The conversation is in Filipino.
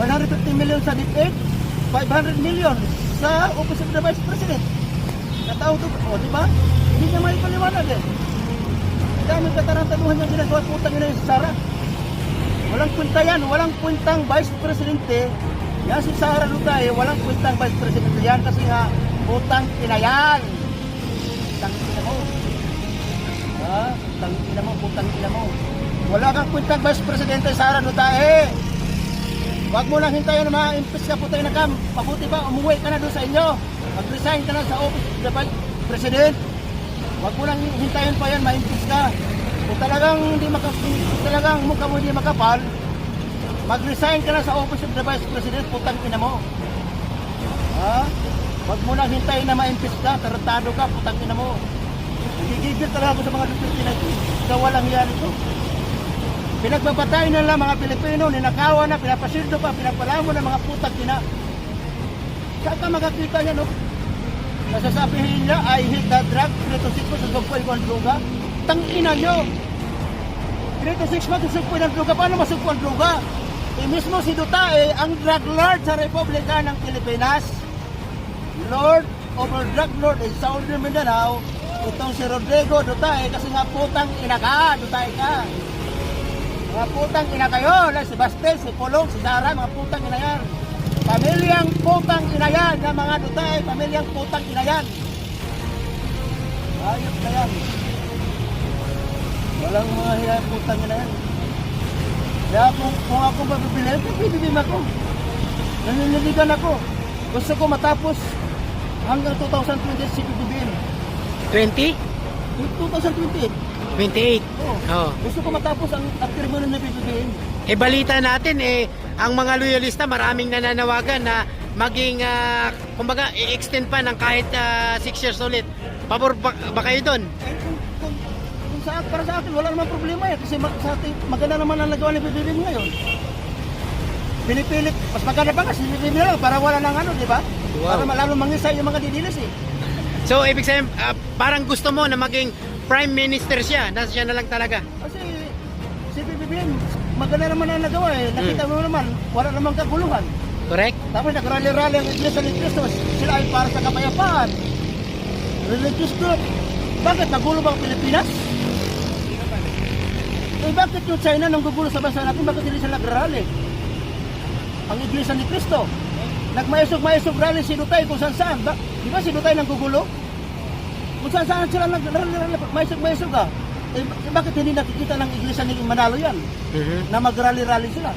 150 million sa DepEd, 500 million sa Office of the Vice President. Katao to, o di ba? Hindi niya may paliwanag eh. Dami katarantaduhan yung ginagawa putang ina si Sara. Walang kwenta yan, walang kwentang Vice Presidente. Yan si Sara Lutay, walang kwentang Vice Presidente yan kasi nga putang ina yan. Putang ina mo. Ha? Putang ina mo, putang ina mo. Wala kang kwentang Vice Presidente Sara Lutay. Huwag mo lang hintayin na ma-impeach ka putang ina ka. Mabuti pa, umuwi ka na doon sa inyo. Mag-resign ka na sa Office of the Vice President. Huwag mo lang hintayin pa yan, ma-impeach ka. Kung talagang mukha mo hindi makapal, mag-resign ka na sa Office of the Vice President, putang ina mo. Ha? Huwag mo lang hintayin na ma-impeach ka, tarantado ka, putang ina mo. Nagigigil talaga ako sa mga Duterte na ito. Ikaw walang yan ito. Pinagbabatayin na lang mga Pilipino, ninakawan na, pinapasildo pa, pinapalamo ng mga putang ina. Saan ka makakita niya, no? Nasasabihin niya, I hate the drug, 3-6 mo, susugpoy ko ang droga. Tangina nyo! 3-6 mo, susugpoy ng droga. Paano masugpo ang droga? Mismo si Duterte, ang drug lord sa Republika ng Pilipinas. Lord over drug lord in Southern Mindanao. Itong si Rodrigo Duterte, kasi nga putang ina ka, Duterte ka. Mga putang ina kayo, si Bastel, si Pulong, si Sara, mga putang ina yan. Pamilyang putang ina yan, na mga Duterte, pamilyang putang ina yan. Ayos na yan. Walang mga hiya putang ina yan. Kaya kung ako mabibilhin, bibibim ako. Naniniligan ako. Gusto ko matapos hanggang 2020 si bibibim. 20? 2028. 28? Oo. Gusto ko matapos ang termino na bibibim. Eh balita natin ang mga loyalista maraming nananawagan na maging kumbaga i-extend pa ng kahit 6 years ulit. Pabor ba kayo doon? Kung para sa akin wala namang problema yan kasi sa atin maganda naman ang nagawa ni BBM ngayon. Pinipilit, mas maganda pa kasi BBM na lang para wala nang ano, di ba? Wow. Para lalo mangisay yung mga didilis eh. So ibig sabihin parang gusto mo na maging prime minister siya, na siya na lang talaga. Kasi si BBM maganda naman ang nagawa eh. Nakita mo naman, wala namang kaguluhan. Correct? Tapos nagrally-rally ang Iglesia ni Cristo, sila ay para sa kapayapaan. Religious group. Bakit nagulo ba ang Pilipinas? Eh bakit yung China nang gugulo sa bansa natin, bakit hindi sila nagrally? Ang Iglesia ni Cristo. Nagmaisog rally si Duterte kung saan. Di ba si Duterte nang gugulo? Kung saan sila nagrally, maisog ah. Eh bakit hindi nakikita ng Iglesia ni Manalo yan? Na magrally-rally sila?